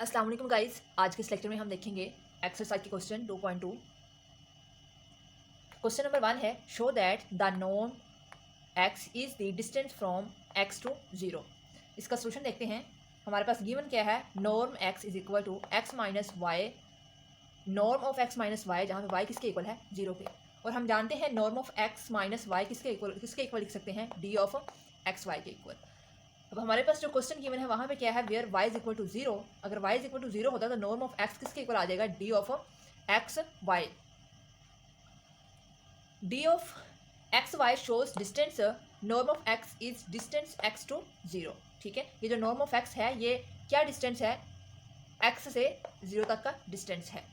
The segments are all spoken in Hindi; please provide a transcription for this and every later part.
अस्सलाम वालेकुम गाइस। आज के इस लेक्चर में हम देखेंगे एक्सरसाइज के क्वेश्चन 2.2। क्वेश्चन नंबर 1 है, show that the norm x is the distance from x to 0। इसका सोल्यूशन देखते हैं। हमारे पास गिवन क्या है, norm x is equal to x minus y, norm of x minus y जहाँ पे y किसके इक्वल है 0 के। और हम जानते हैं norm of x minus y किसके इक्वल लिख सकते हैं, d ऑफ एक्स वाई के इक्वल। अब हमारे पास जो क्वेश्चन गिवन है वहाँ पे क्या है, where y is equal to 0। अगर y इज इक्वल टू 0 होता तो नॉर्म ऑफ x किसके इक्वल आ जाएगा, d of x y. d of x y shows distance, norm of x is distance x to 0। ठीक है, ये जो नॉर्म ऑफ x है ये क्या डिस्टेंस है, x से 0 तक का डिस्टेंस है।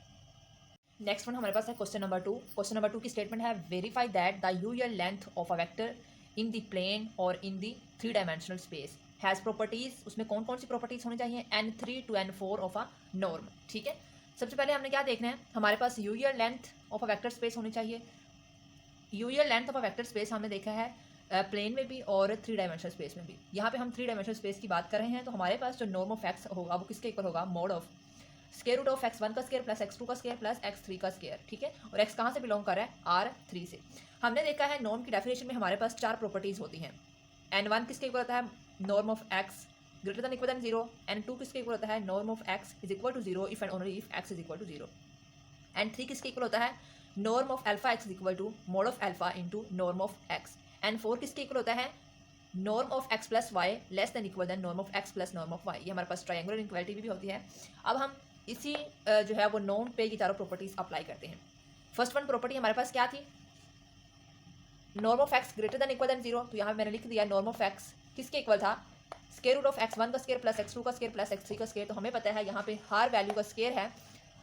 नेक्स्ट वन हमारे पास है क्वेश्चन नंबर 2। क्वेश्चन नंबर 2 की स्टेटमेंट है, verify that the usual length of a vector in the plane और in the 3 dimensional space has properties. उसमें कौन कौन सी प्रॉपर्टीज़ होनी चाहिए, n3 to n4 of a norm. ठीक है, सबसे पहले हमने क्या देखना है, हमारे पास usual length of a vector space होनी चाहिए। Usual length of a vector space हमने देखा है प्लेन में भी और 3 डायमेंशनल स्पेस में भी। यहाँ पे हम 3 डायमेंशनल स्पेस की बात कर रहे हैं, तो हमारे पास जो नॉर्म ऑफ एक्स होगा वो किसके इक्वल होगा, mod of square root of x1 का स्केयर प्लस x2 का स्केयर प्लस x3 का स्केयर। ठीक है, और x कहाँ से बिलोंग कर रहा है, R3 से। हमने देखा है नॉर्म की डेफिनेशन में हमारे पास 4 प्रॉपर्टीज होती हैं। n1 किसके इक्वल होता है, norm of x greater than equal than 0। n2 किसके इक्वल होता है, norm of x is equal to 0 if and only if x is equal to 0। n3 किसके इक्वल होता है, norm of alpha x is equal to mod of alpha into norm of x। n4 किसके इक्वल होता है, norm of x plus y less than equal than norm of x plus norm of y। ये हमारे पास ट्रायंगुलर इनक्वालिटी भी होती है। अब हम इसी जो है वो नॉन पे की चारों प्रॉपर्टीज अप्लाई करते हैं। फर्स्ट वन प्रॉपर्टी हमारे पास क्या थी, norm of x greater than equal than 0। तो यहाँ मैंने लिख दिया नॉर्म ऑफ एक्स किसके इक्वल था, स्केयर रूट ऑफ x1 का स्केयर प्लस x2 का स्केयर प्लस x3 का स्केयर। तो हमें पता है यहाँ पे हर वैल्यू का स्केयर है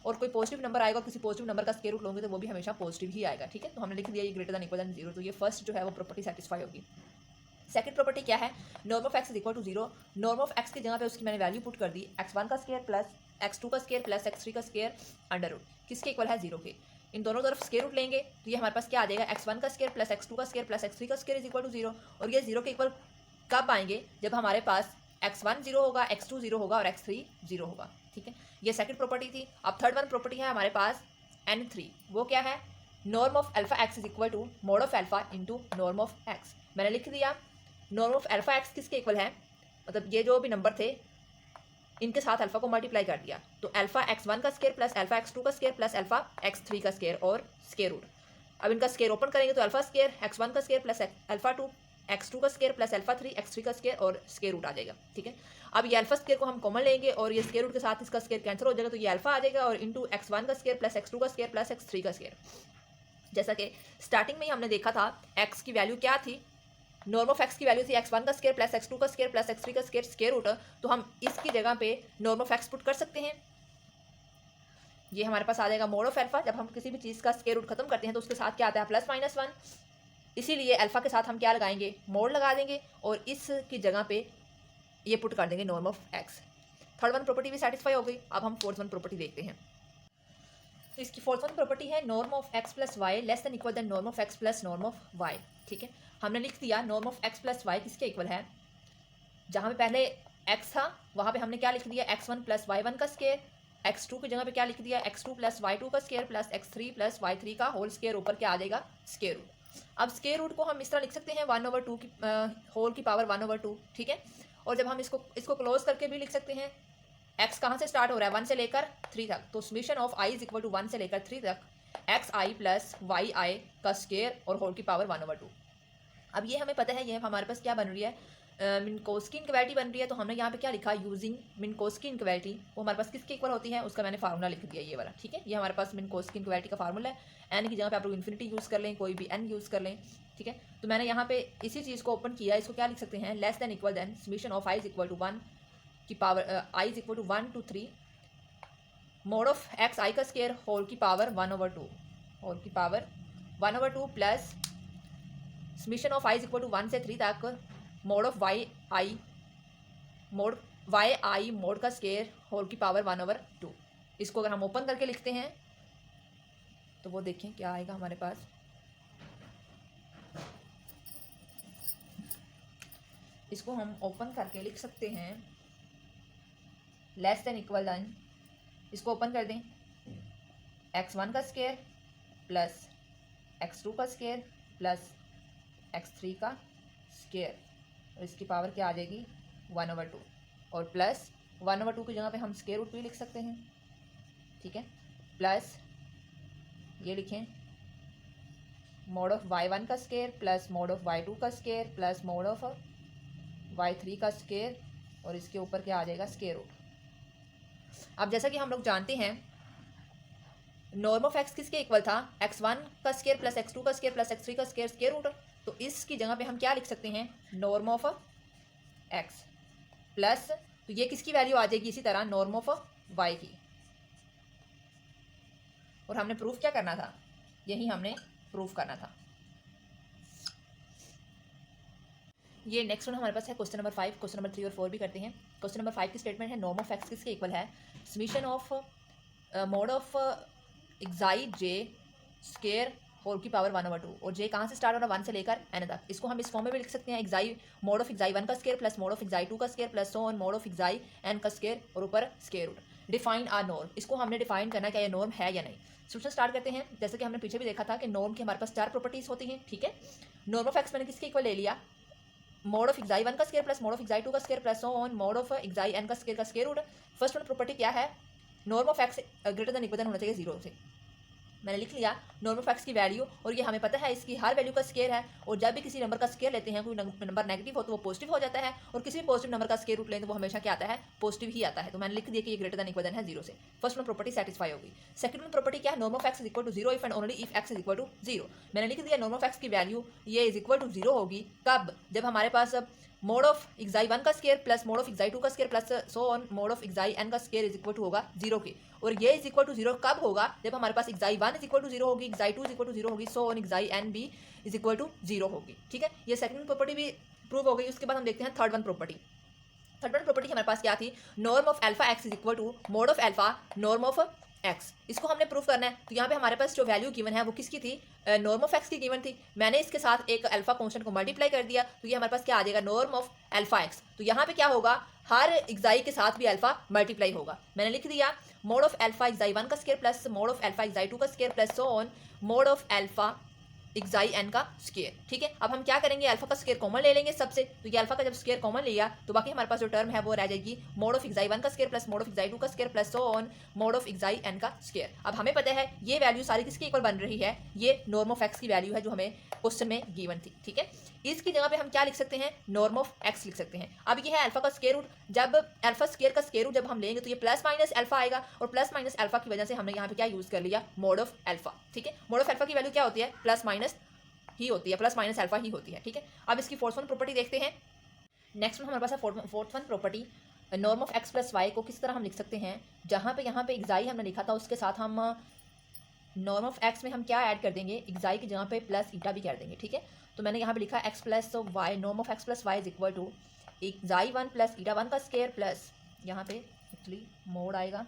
और कोई पॉजिटिव नंबर आएगा और किसी पॉजिटिव नंबर का स्केयर रूट लोगे तो वो भी हमेशा पॉजिटिव ही आएगा। ठीक है, तो हमने लिख दिया ये ग्रेटर देन इक्वल देन 0। तो ये फर्स्ट जो है वो प्रॉपर्टी सेटिस्फाई होगी। सेकंड प्रॉपर्टी क्या है, norm of x is equal to 0। Norm of x की जगह पे उसकी मैंने वैल्यू पुट कर दी, x1 का स्केयर प्लस x2 का स्केयर प्लस x3 का स्केयर अंडर रूट किसके इक्वल है 0 के। इन दोनों तरफ स्केयर रूट लेंगे तो ये हमारे पास क्या आ जाएगा, x1 का स्केयर प्लस x2 का स्केयर प्लस x3 का स्केयर इज इक्वल टू 0। और ये 0 के इक्वल कब आएंगे, जब हमारे पास x1 0 होगा, x2 0 होगा और x3 0 होगा। ठीक है, ये सेकंड प्रॉपर्टी थी। अब थर्ड वन प्रॉपर्टी है हमारे पास n3, वो क्या है, norm of alpha x is equal to mod of alpha into norm of x. मैंने लिख दिया नॉर्म ऑफ अल्फा एक्स किसके इक्वल है, मतलब ये जो भी नंबर थे इनके साथ अल्फा को मल्टीप्लाई कर दिया तो अल्फा x1 का स्केयर प्लस अल्फा x2 का स्केयर प्लस अल्फा x3 का स्केयर और स्केयर रूट। अब इनका स्केयर ओपन करेंगे तो अल्फा स्केयर x1 का स्केयर प्लस अल्फा 2 x2 का स्केयर प्लस अल्फा 3 x3 का स्केयर और स्केयर रूट आ जाएगा। ठीक है, अब ये अल्फा स्केयर को हम कॉमन लेंगे और ये स्केयर रूट के साथ इसका स्केयर कैंसिल हो जाएगा तो ये अल्फा आ जाएगा और इंटू x1 का स्केयर प्लस x2 का स्केयर प्लस x3 का स्केयर। जैसा कि स्टार्टिंग में ही हमने देखा था x की वैल्यू क्या थी, नॉर्म ऑफ एक्स की वैल्यू थी x1 का स्केयर प्लस x2 का स्केयर प्लस x3 का स्केयर स्केयर रूट। तो हम इसकी जगह पे नॉर्म ऑफ एक्स पुट कर सकते हैं, ये हमारे पास आ जाएगा मोड ऑफ अल्फा। जब हम किसी भी चीज़ का स्केयर रूट खत्म करते हैं तो उसके साथ क्या आता है, प्लस माइनस 1। इसीलिए अल्फा के साथ हम क्या लगाएंगे, मोड लगा देंगे और इसकी जगह पे ये पुट कर देंगे norm of x. Third one property भी सेटिस्फाई हो गई। अब हम फोर्थ वन प्रॉपर्टी देखते हैं। तो इसकी फोर्थ वन प्रॉपर्टी है norm of x plus y less than equal than norm of x plus norm of y. ठीक है, हमने लिख दिया norm of x plus y किसके इक्वल है, जहाँ पे पहले x था वहाँ पे हमने क्या लिख दिया, x1 प्लस y1 का स्केयर, x2 की जगह पे क्या लिख दिया, x2 प्लस y2 का square plus x3 plus y3 का होल स्केयर, ऊपर क्या आ जाएगा, स्केयर रूट। अब स्केयर रूट को हम इस तरह लिख सकते हैं 1/2 की होल की पावर 1/2। ठीक है, और जब हम इसको क्लोज करके भी लिख सकते हैं, x कहाँ से स्टार्ट हो रहा है, 1 से लेकर 3 तक, तो summation of i is equal to 1 से लेकर 3 तक xi प्लस yi का स्केयर और होल की पावर 1/2। अब ये हमें पता है, ये हमारे पास क्या बन रही है, मिनकोस्की इनक्वालिटी बन रही है। तो हमने यहाँ पे क्या लिखा, यूजिंग मिनकोस्की इनक्वालिटी, वो हमारे पास किसके इक्वल होती है, उसका मैंने फार्मूला लिख दिया ये वाला। ठीक है, ये हमारे पास मिनकोस्की इनक्वालिटी का फार्मूला है। एन की जगह पे आप लोग इन्फिनिटी यूज़ कर लें, कोई भी एन यूज़ कर लें। ठीक है, तो मैंने यहाँ पे इसी चीज़ को ओपन किया, इसको क्या लिख सकते हैं, less than equal than summation of i is equal to 1 की power i is equal to 1 to 3 mod of X I का स्केयर होल की पावर 1/2 होल की power 1/2 plus summation of i is equal to 1 से 3 तक mod of Y I mod का स्केयर होल की पावर 1/2। इसको अगर हम ओपन करके लिखते हैं तो वो देखें क्या आएगा हमारे पास, इसको हम ओपन करके लिख सकते हैं लेस देन इक्वल देन, इसको ओपन कर दें, x1 का स्केयर प्लस x2 का स्केयर प्लस x3 का स्केयर, और इसकी पावर क्या आ जाएगी 1/2, और प्लस 1/2 की जगह पे हम स्केयर रूट भी लिख सकते हैं, ठीक है। प्लस ये लिखें मोड ऑफ y1 का square plus mod of y2 का square plus mod of y3 का स्केयर, और इसके ऊपर क्या आ जाएगा स्केयर रूट। अब जैसा कि हम लोग जानते हैं नॉर्म ऑफ एक्स किसके इक्वल था, x1 का स्केयर प्लस x2 का स्केयर प्लस x3 का स्केयर, स्केयर रूट। तो इसकी जगह पे हम क्या लिख सकते हैं नॉर्म ऑफ x प्लस, तो ये किसकी वैल्यू आ जाएगी इसी तरह नॉर्म ऑफ y की, और हमने प्रूफ क्या करना था, यही हमने प्रूफ करना था। ये नेक्स्ट वन हमारे पास है क्वेश्चन नंबर 5। क्वेश्चन नंबर 3 और 4 भी करते हैं। क्वेश्चन नंबर 5 की स्टेटमेंट है नॉर्म ऑफ एक्स किसके इक्वल है, summation of mod of xi j square whole की पावर 1/2, और जे कहाँ से स्टार्ट हो रहा है 1 से लेकर n तक। इसको हम इस फॉर्म में भी लिख सकते हैं एक्साई मोड ऑफ एक्साई 1 का square plus mod of xi 2 का square plus so on mod of xi n का स्केयर, और ऊपर square root. Define our norm, इसको हमने डिफाइन करना है क्या ये नॉर्म है या नहीं। सोल्यूशन स्टार्ट करते हैं। जैसे कि हमने पीछे भी देखा था कि नॉर्म की हमारे पास 4 प्रॉपर्टीज होती हैं, ठीक है। नॉर्म ऑफ एक्स मैंने किसके इक्वल ले लिया, मोड ऑफ एक्साई 1 का square plus mod of xi 2 का square plus so on mod of xi n का square root. First one property क्या है, norm of x greater than equal होना चाहिए 0 से। मैंने लिख लिया नॉर्म ऑफ एक्स की वैल्यू, और ये हमें पता है इसकी हर वैल्यू का स्केयर है, और जब भी किसी नंबर का स्केयर लेते हैं कोई नंबर नेगेटिव हो तो वो पॉजिटिव हो जाता है, और किसी भी पॉजिटिव नंबर का स्केयर रूट लें तो वो हमेशा क्या आता है पॉजिटिव ही आता है। तो मैंने लिख दिया कि ये ग्रेटर देन इक्वल है 0 से। फर्स्ट वन प्रॉपर्टी सेटिस्फाई होगी। सेकंड वन प्रॉपर्टी क्या है, norm of x is equal to 0 if and only if x is equal to 0। मैंने लिख दिया नॉर्म ऑफ एक्स की वैल्यू ये इज इक्वल टू 0 होगी कब, जब हमारे पास मोड ऑफ एक्साई 1 का square plus mod of xi 2 का square plus so on mod of xi n का स्केयर इज इक्वल टू होगा 0 के। और ये इज इक्वल टू 0 कब होगा, जब हमारे पास एक्साई 1 इज इक्वल टू 0 होगी, एक्साई 2 इज इक्वल टू 0 होगी, सो ऑन एक्साई n भी इज इक्वल टू 0 होगी, ठीक है। ये सेकंड प्रॉपर्टी भी प्रूव हो गई। उसके बाद हम देखते हैं third one property. Third one property हमारे पास क्या थी, norm of alpha x is equal to mod of alpha norm of x. इसको हमने प्रूफ करना है। तो यहाँ पे हमारे पास जो वैल्यू गिवन है वो किसकी थी, नॉर्म ऑफ एक्स की गिवन थी। मैंने इसके साथ एक अल्फा कांस्टेंट को मल्टीप्लाई कर दिया, तो ये हमारे पास क्या आ जाएगा नॉर्म ऑफ अल्फा एक्स। तो यहाँ पे क्या होगा, हर एक्साई के साथ भी अल्फा मल्टीप्लाई होगा। मैंने लिख दिया मोड ऑफ अल्फा एक्साई 1 का square plus mod of alpha एक्साई 2 का square plus so on mod of alpha एक्साई n का स्केयर, ठीक है। अब हम क्या करेंगे, अल्फा का स्केयर कॉमन ले लेंगे सबसे। तो ये अल्फा का जब स्केयर कॉमन लिया तो बाकी हमारे पास जो टर्म है वो रह जाएगी मोड ऑफ एक्साई 1 का square plus mod of xi 2 का square plus so on mod of xi n का स्केयर। अब हमें पता है ये वैल्यू सारी किसके इक्वल बन रही है, ये नॉर्म ऑफ एक्स की वैल्यू है जो हमें क्वेश्चन में गिवन थी, ठीक है। इसकी जगह पे हम क्या लिख सकते हैं, नॉर्म ऑफ एक्स लिख सकते हैं। अब ये है अल्फा का स्केयर रूट, जब अल्फा स्केयर का स्केयर रूट जब हम लेंगे तो ये प्लस माइनस अल्फा आएगा, और प्लस माइनस अल्फा की वजह से हमने यहाँ पे क्या यूज कर लिया, मोड ऑफ अल्फा, ठीक है। मोड ऑफ अल्फा की वैल्यू क्या होती है, प्लस माइनस ही होती है, प्लस माइनस अल्फा ही होती है, ठीक है। अब इसकी फोर्थ वन प्रॉपर्टी देखते हैं। नेक्स्ट वन हमारे पास है fourth one property, norm of x plus y को किस तरह हम लिख सकते हैं, जहाँ पे एक्साई हमने लिखा था उसके साथ हम नॉर्म ऑफ एक्स में हम क्या ऐड कर देंगे, एक्साई की जगह पे प्लस ईटा भी कर देंगे, ठीक है। तो मैंने यहाँ पे लिखा x plus y, norm of x plus y is equal to xi 1 plus eta 1 का स्केयर प्लस, यहाँ पे एक्चुअली मोड आएगा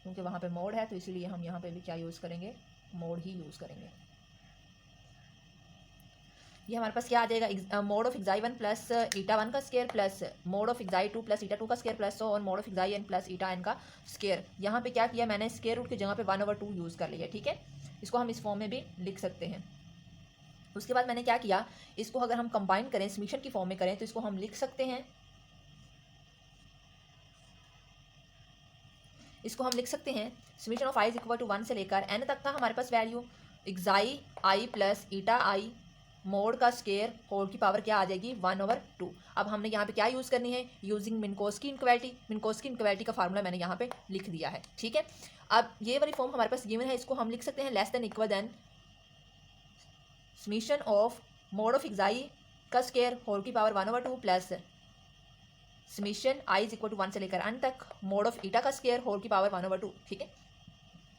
क्योंकि वहाँ पे मोड है, तो इसीलिए हम यहाँ पे भी क्या यूज़ करेंगे, मोड ही यूज़ करेंगे। ये हमारे पास क्या आ जाएगा, mode of xi 1 plus eta 1 का square plus mod of xi 2 plus eta 2 का square plus so on mod of xi n plus eta n का स्केयर। यहाँ पे क्या किया मैंने, स्केयर रूट की जगह पे 1/2 यूज़ कर लिया, ठीक है। इसको हम इस फॉर्म में भी लिख सकते हैं। उसके बाद मैंने क्या किया, इसको अगर हम कंबाइन करें, समीशन की फॉर्म में करें, तो इसको हम लिख सकते हैं, इसको हम लिख सकते हैं summation of i is equal to 1 से लेकर n तक था हमारे पास value, xi i plus eta i mod का स्केयर होल की पावर क्या आ जाएगी 1/2। अब हमने यहाँ पे क्या यूज़ करनी है, यूजिंग मिनकोस्की इनक्वालिटी। मिनकोस्की इनक्वालिटी का फार्मूला मैंने यहाँ पे लिख दिया है, ठीक है। अब ये वाली फॉर्म हमारे पास गिवन है, इसको हम लिख सकते हैं less than equal than summation of mod of xi का स्केयर होल की power 1/2 plus summation i is equal to 1 से लेकर n तक मोड ऑफ ईटा का स्केयर होल की पावर 1/2, ठीक है।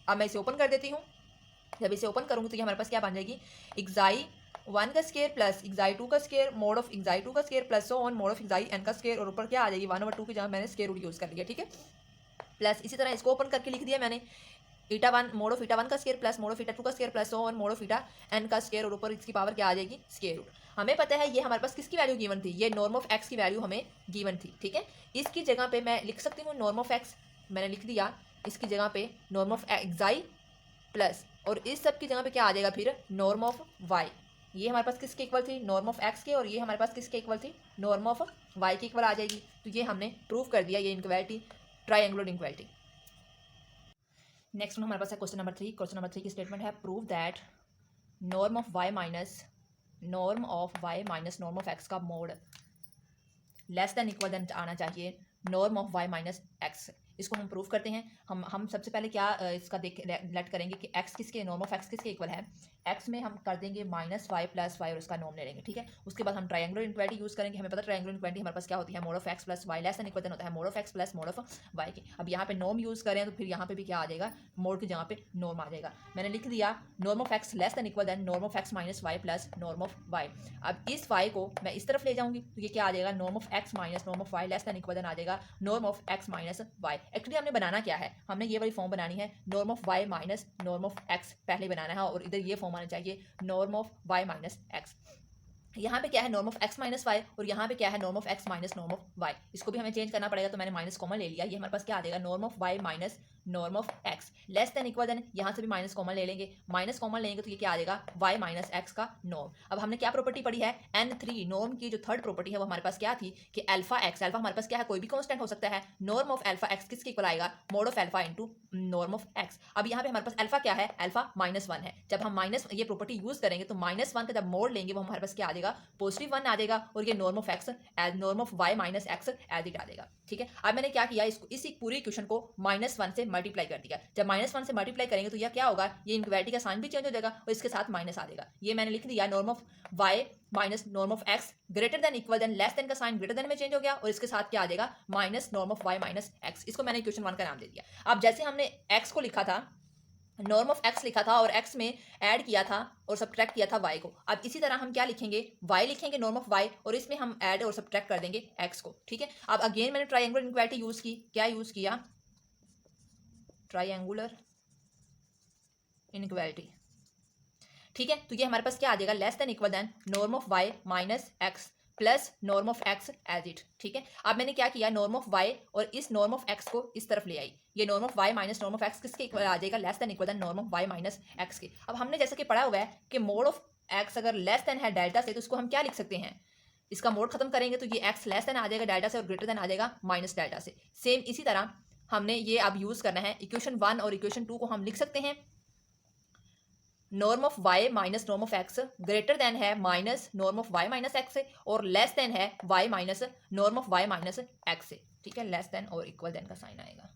अब मैं इसे ओपन कर देती हूँ। जब इसे ओपन करूँगी तो ये हमारे पास क्या बन जाएगी, एक्साई 1 का स्केयर प्लस एक्साई 2 का स्केयर मोड ऑफ एक्साई 2 का square plus so on mod of xi n का स्केयर, और ऊपर क्या आ जाएगी 1/2 की जगह मैंने स्केयर रूट यूज़ कर लिया, ठीक है। प्लस इसी तरह इसको ओपन करके लिख दिया मैंने eta one mod of eta one का square plus mod of eta two का स्केयर प्लस और मोड ऑफ ईटा एन का स्केयर और ऊपर इसकी पावर क्या आ जाएगी स्केयर रूट। हमें पता है ये हमारे पास किसकी वैल्यू गिवन थी, ये नॉर्म ऑफ एक्स की वैल्यू हमें गिवन थी। ठीक है, इसकी जगह पे मैं लिख सकती हूँ नॉर्म ऑफ एक्स, मैंने लिख दिया। इसकी जगह पे नॉर्म ऑफ एक्साई प्लस और इस सब की जगह पे क्या आ जाएगा फिर नॉर्म ऑफ वाई। ये हमारे पास किसके इक्वल थी, नॉर्म ऑफ एक्स के, और ये हमारे पास किसके इक्वल थी, नॉर्म ऑफ वाई के इक्वल आ जाएगी। तो ये हमने प्रूव कर दिया ये इनक्वालिटी, ट्राइंगुलर इनक्वालिटी। नेक्स्ट हमारे पास है क्वेश्चन नंबर 3। क्वेश्चन नंबर 3 की स्टेटमेंट है prove that norm of Y minus norm of x का mod less than equal than आना चाहिए norm of Y minus x. इसको हम प्रूव करते हैं। हम सबसे पहले क्या इसका लेट करेंगे कि एक्स किसके, नॉर्म ऑफ एक्स किसके इक्वल है। एक्स में हम कर देंगे माइनस वाई प्लस वाई और उसका नॉर्म ले लेंगे। ठीक है, उसके बाद हम ट्रायंगुलर इनक्वालिटी यूज करेंगे। हमें पता है ट्रायंगुलर इनक्वालिटी हमारे पास क्या होती है, mod of x plus y less than equal than होता है mod of x plus mod of y के। अब यहाँ पे नॉर्म यूज करें तो फिर यहाँ पे भी क्या आ जाएगा, मोड की जगह पे नॉर्म आ जाएगा। मैंने लिख दिया norm of x less than equal than norm of x minus y plus norm of y. अब इस वाई को मैं इस तरफ ले जाऊंगी तो ये क्या आ जाएगा, norm of x minus norm of Y less than equal than आ जाएगा norm of x minus Y. Actually हमने बनाना क्या है, हमने ये वाली फॉर्म बनानी है norm of Y minus norm of x पहले बनाना है, और इधर ये फॉर्म आना चाहिए norm of Y minus x. यहाँ पे क्या है norm of x minus y और यहाँ पे क्या है norm of x minus norm of y. इसको भी हमें चेंज करना पड़ेगा, तो मैंने माइनस कॉमन ले लिया। ये हमारे पास क्या आ जाएगा, norm of Y minus norm of x less than equal than, यहाँ से भी माइनस कॉमन ले लेंगे। माइनस कॉमन लेंगे तो ये क्या आ जाएगा, वाई माइनस एक्स का नॉर्म। अब हमने क्या प्रॉपर्टी पढ़ी है, N3 नॉर्म की जो थर्ड प्रॉपर्टी है वो हमारे पास क्या थी कि अल्फा एक्स, अल्फा हमारे पास क्या है, कोई भी कांस्टेंट हो सकता है। नॉर्म ऑफ अल्फा एक्स किसके इक्वल आएगा, mode of alpha into norm of x. अब यहाँ पे हमारे पास अल्फा क्या है, अल्फा -1 है। जब हम माइनस ये प्रॉपर्टी यूज करेंगे तो -1 का जब मोड लेंगे वो हमारे पास क्या आ जाएगा, पॉजिटिव 1 आ जाएगा, और ये norm of x as norm of Y minus X as it आ जाएगा। ठीक है, अब मैंने क्या किया, इसको इसी पूरी इक्वेशन को -1 से मल्टीप्लाई कर दिया। जब -1 से मल्टीप्लाई करेंगे तो यह क्या होगा, ये इनक्वालिटी का साइन भी चेंज हो जाएगा और इसके साथ माइनस आ जाएगा। ये मैंने लिख दिया norm of Y minus norm of x greater than equal than, less than का साइन ग्रेटर देन में चेंज हो गया और इसके साथ क्या आ जाएगा, minus norm of Y minus x. इसको मैंने इक्वेशन 1 का नाम दे दिया। अब जैसे हमने एक्स को लिखा था, नॉर्म ऑफ एक्स लिखा था और एक्स में ऐड किया था और सब्ट्रैक्ट किया था वाई को, अब इसी तरह हम क्या लिखेंगे, वाई लिखेंगे नॉर्म ऑफ वाई और इसमें हम ऐड और सब्ट्रैक्ट कर देंगे एक्स को। ठीक है, अब अगेन मैंने ट्रायंगुलर इनक्वालिटी यूज की। क्या यूज किया, ट्रायंगुलर इनक्वालिटी। ठीक है, तो ये हमारे पास क्या आ जाएगा, less than equal than norm of Y minus x plus norm of x as it. ठीक है, अब मैंने क्या किया, नॉर्म ऑफ वाई और इस नॉर्म ऑफ एक्स को इस तरफ ले आई। ये norm of Y minus norm of x किसके इक्वल आ जाएगा, less than equal than norm of Y minus x के। अब हमने जैसा कि पढ़ा हुआ है कि मोड ऑफ एक्स अगर लेस देन है डेल्टा से तो उसको हम क्या लिख सकते हैं, इसका मोड खत्म करेंगे तो ये एक्स लेस देन आ जाएगा डेल्टा से और ग्रेटर देन आ जाएगा माइनस डेल्टा से। सेम इसी तरह हमने ये अब यूज करना है, इक्वेशन 1 और इक्वेशन 2 को हम लिख सकते हैं norm of Y minus norm of x greater than है minus norm of Y minus x से और लेस देन है Y minus norm of Y minus x से। ठीक है, लेस देन और इक्वल देन का साइन आएगा।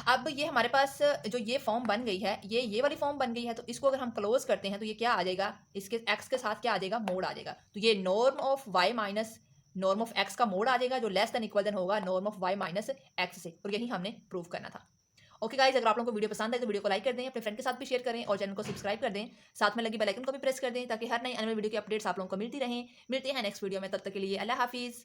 अब ये हमारे पास जो ये फॉर्म बन गई है, ये वाली फॉर्म बन गई है, तो इसको अगर हम क्लोज करते हैं तो ये क्या आ जाएगा, इसके एक्स के साथ क्या आ जाएगा, मोड आ जाएगा। तो ये norm of Y minus norm of x का मोड आ जाएगा जो लेस देन इक्वल देन होगा norm of Y minus x से, और यही हमने प्रूव करना था। ओके गाइस, अगर आप लोगों को वीडियो पसंद आए तो वीडियो को लाइक कर दें, अपने फ्रेंड के साथ भी शेयर करें और चैनल को सब्सक्राइब कर दें। साथ में लगी बेल आइकन को भी प्रेस कर दें ताकि हर नई आने वाली वीडियो की अपडेट्स आप लोगों को मिलती रहें। मिलते हैं नेक्स्ट वीडियो में, तब तक के लिए अल्लाह हाफिज़।